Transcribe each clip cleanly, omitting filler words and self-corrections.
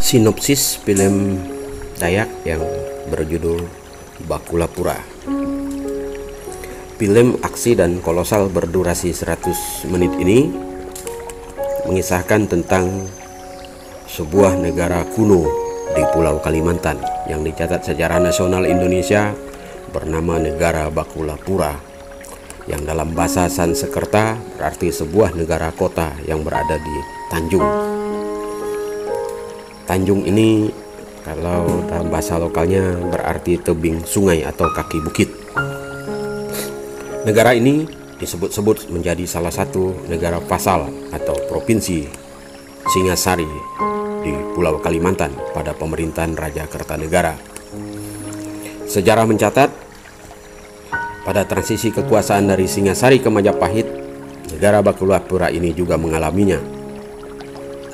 Sinopsis film Dayak yang berjudul Bakulapura. Film aksi dan kolosal berdurasi 100 menit ini mengisahkan tentang sebuah negara kuno di Pulau Kalimantan yang dicatat sejarah nasional Indonesia bernama Negara Bakulapura, yang dalam bahasa Sanskerta berarti sebuah negara kota yang berada di Tanjung. Tanjung ini kalau dalam bahasa lokalnya berarti tebing sungai atau kaki bukit. Negara ini disebut-sebut menjadi salah satu negara vasal atau provinsi Singasari di Pulau Kalimantan pada pemerintahan Raja Kertanegara. Sejarah mencatat pada transisi kekuasaan dari Singasari ke Majapahit, negara Bakulapura ini juga mengalaminya.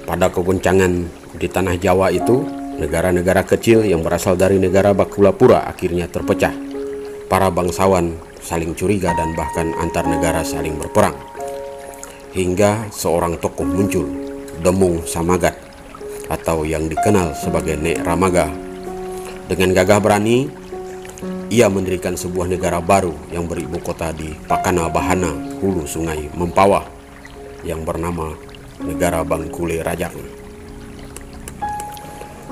Pada kegoncangan di tanah Jawa itu, negara-negara kecil yang berasal dari negara Bakulapura akhirnya terpecah. Para bangsawan saling curiga dan bahkan antar negara saling berperang. Hingga seorang tokoh muncul, Demung Samagat atau yang dikenal sebagai Nek Ramaga. Dengan gagah berani, ia mendirikan sebuah negara baru yang beribu kota di Pakana Bahana, hulu sungai Mempawah, yang bernama Negara Bangkule Rajang.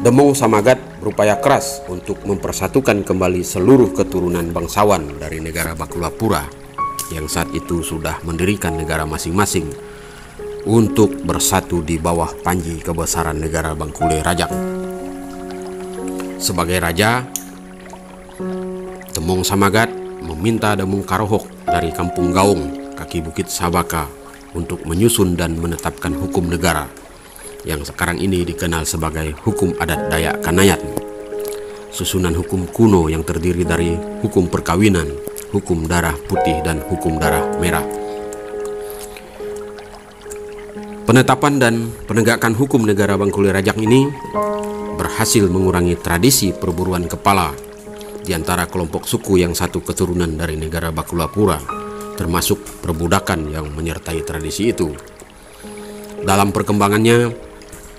Demung Samagat berupaya keras untuk mempersatukan kembali seluruh keturunan bangsawan dari negara Bakulapura yang saat itu sudah mendirikan negara masing-masing untuk bersatu di bawah panji kebesaran negara Bangkule Rajang. Sebagai raja, Demung Samagat meminta Demung Karohok dari Kampung Gaung, kaki bukit Sabaka, untuk menyusun dan menetapkan hukum negara yang sekarang ini dikenal sebagai hukum adat Dayak Kanayat. Susunan hukum kuno yang terdiri dari hukum perkawinan, hukum darah putih, dan hukum darah merah. Penetapan dan penegakan hukum negara Bangkule Rajang ini berhasil mengurangi tradisi perburuan kepala di antara kelompok suku yang satu keturunan dari negara Bakulapura, termasuk perbudakan yang menyertai tradisi itu. Dalam perkembangannya,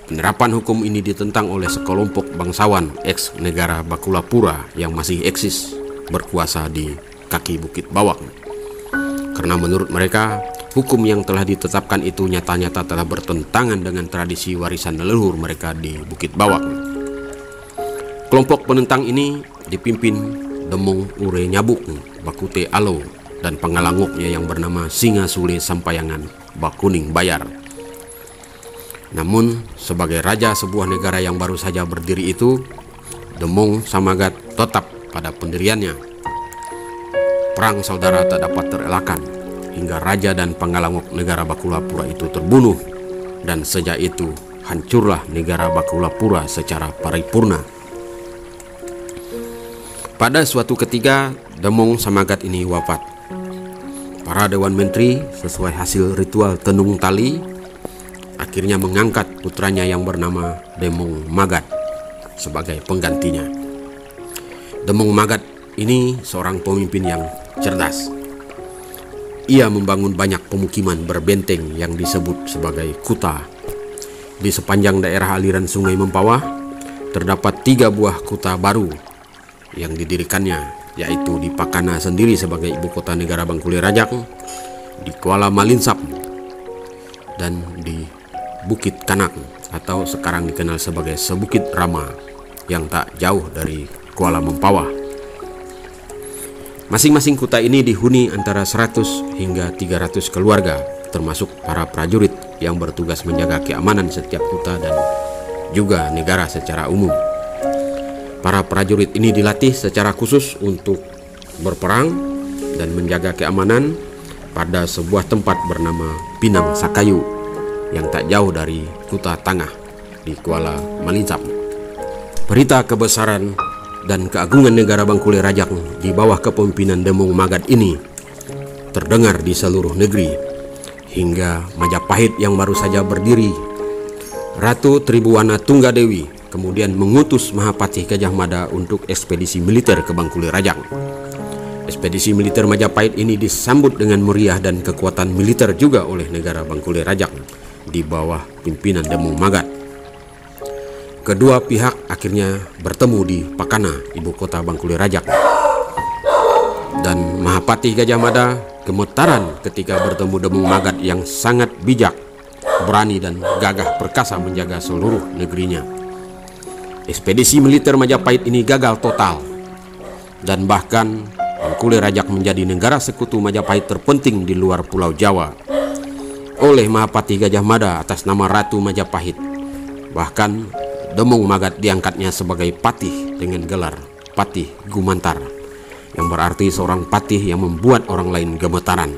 penerapan hukum ini ditentang oleh sekelompok bangsawan ex negara Bakulapura yang masih eksis berkuasa di kaki Bukit Bawak. Karena menurut mereka, hukum yang telah ditetapkan itu nyata-nyata telah bertentangan dengan tradisi warisan leluhur mereka di Bukit Bawak. Kelompok penentang ini dipimpin Demung Ure Nyabuk, Bakute Alo, dan pengalanguknya yang bernama Singa Sule Sampayangan Bakuning Bayar. Namun, sebagai raja sebuah negara yang baru saja berdiri itu, Demung Samagat tetap pada pendiriannya. Perang saudara tak dapat terelakkan, hingga raja dan pengalanguk negara Bakulapura itu terbunuh, dan sejak itu hancurlah negara Bakulapura secara paripurna. Pada suatu ketika, Demung Samagat ini wafat. Para dewan menteri sesuai hasil ritual tenung tali akhirnya mengangkat putranya yang bernama Demung Magat sebagai penggantinya. Demung Magat ini seorang pemimpin yang cerdas. Ia membangun banyak pemukiman berbenteng yang disebut sebagai kuta. Di sepanjang daerah aliran sungai Mempawah terdapat 3 buah kuta baru yang didirikannya, yaitu di Pakana sendiri sebagai ibu kota negara Bangkule Rajang, di Kuala Malinsap, dan di Bukit Kanak atau sekarang dikenal sebagai Sebukit Rama yang tak jauh dari Kuala Mempawah. Masing-masing kuta ini dihuni antara 100 hingga 300 keluarga, termasuk para prajurit yang bertugas menjaga keamanan setiap kuta dan juga negara secara umum. Para prajurit ini dilatih secara khusus untuk berperang dan menjaga keamanan pada sebuah tempat bernama Pinang Sakayu yang tak jauh dari Kuta Tangah di Kuala Malinsap. Berita kebesaran dan keagungan negara Bangkule Rajang di bawah kepemimpinan Demung Magat ini terdengar di seluruh negeri, hingga Majapahit yang baru saja berdiri, Ratu Tribuana Tunggadewi, kemudian mengutus Mahapatih Gajah Mada untuk ekspedisi militer ke Bangkule Rajang. Ekspedisi militer Majapahit ini disambut dengan meriah dan kekuatan militer juga oleh negara Bangkule Rajang di bawah pimpinan Demung Magat. Kedua pihak akhirnya bertemu di Pakana, ibu kota Bangkulir Rajak. Dan Mahapati Gajah Mada gemetaran ketika bertemu Demung Magat yang sangat bijak, berani dan gagah perkasa menjaga seluruh negerinya. Ekspedisi militer Majapahit ini gagal total, dan bahkan Bangkulir Rajak menjadi negara sekutu Majapahit terpenting di luar Pulau Jawa oleh Mahapati Gajah Mada atas nama Ratu Majapahit. Bahkan Demung Magat diangkatnya sebagai patih dengan gelar Patih Gumantar, yang berarti seorang patih yang membuat orang lain gemetaran.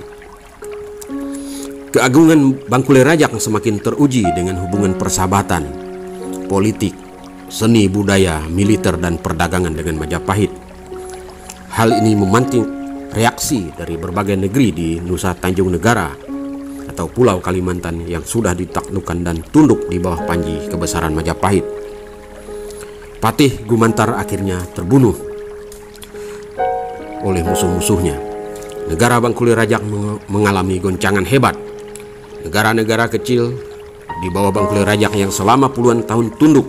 Keagungan Bangkulir Rajak semakin teruji dengan hubungan persahabatan, politik, seni budaya, militer, dan perdagangan dengan Majapahit. Hal ini memantik reaksi dari berbagai negeri di Nusa Tanjung Negara atau Pulau Kalimantan yang sudah ditaklukkan dan tunduk di bawah panji kebesaran Majapahit. Patih Gumantar akhirnya terbunuh oleh musuh-musuhnya. Negara Bangkulir Rajak mengalami goncangan hebat. Negara-negara kecil di bawah Bangkulir Rajak yang selama puluhan tahun tunduk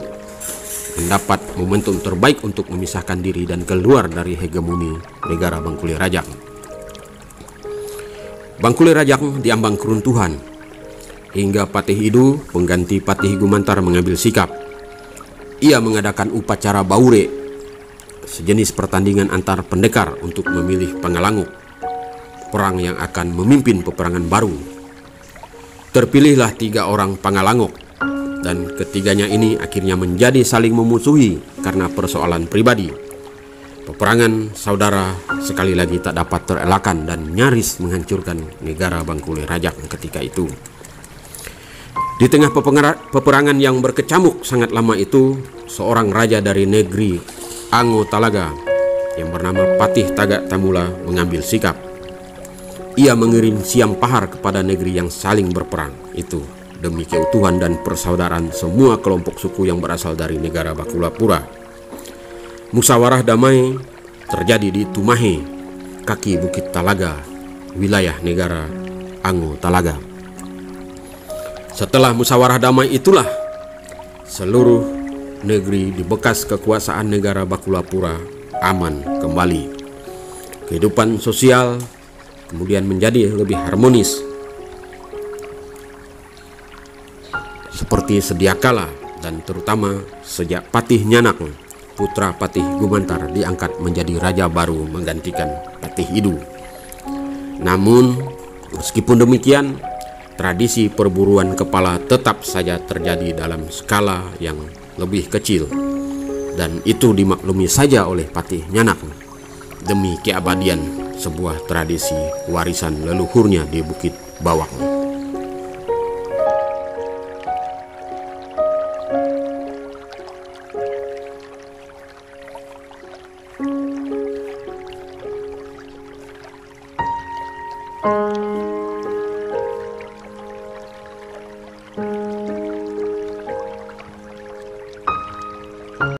mendapat momentum terbaik untuk memisahkan diri dan keluar dari hegemoni negara Bangkulir Rajak. Bangkulir Rajak diambang keruntuhan hingga Patih Idu, pengganti Patih Gumantar, mengambil sikap. Ia mengadakan upacara baure, sejenis pertandingan antar pendekar untuk memilih pengalanguk perang yang akan memimpin peperangan baru. Terpilihlah 3 orang pengalanguk, dan ketiganya ini akhirnya menjadi saling memusuhi karena persoalan pribadi. Peperangan saudara sekali lagi tak dapat terelakkan dan nyaris menghancurkan negara Bangkulir Rajak ketika itu. Di tengah peperangan yang berkecamuk sangat lama itu, seorang raja dari negeri Ango Talaga yang bernama Patih Tagak Tamula mengambil sikap. Ia mengirim Siam Pahar kepada negeri yang saling berperang itu demi keutuhan dan persaudaraan semua kelompok suku yang berasal dari negara Bakulapura. Musyawarah damai terjadi di Tumahe, kaki Bukit Talaga, wilayah negara Ango Talaga. Setelah musyawarah damai itulah seluruh negeri di bekas kekuasaan negara Bakulapura aman kembali. Kehidupan sosial kemudian menjadi lebih harmonis seperti sedia kala, dan terutama sejak Patih Nyanak, putra Patih Gumantar, diangkat menjadi raja baru menggantikan Patih Idu. Namun meskipun demikian, tradisi perburuan kepala tetap saja terjadi dalam skala yang lebih kecil, dan itu dimaklumi saja oleh Patih Nyanak demi keabadian sebuah tradisi warisan leluhurnya di Bukit Bawang.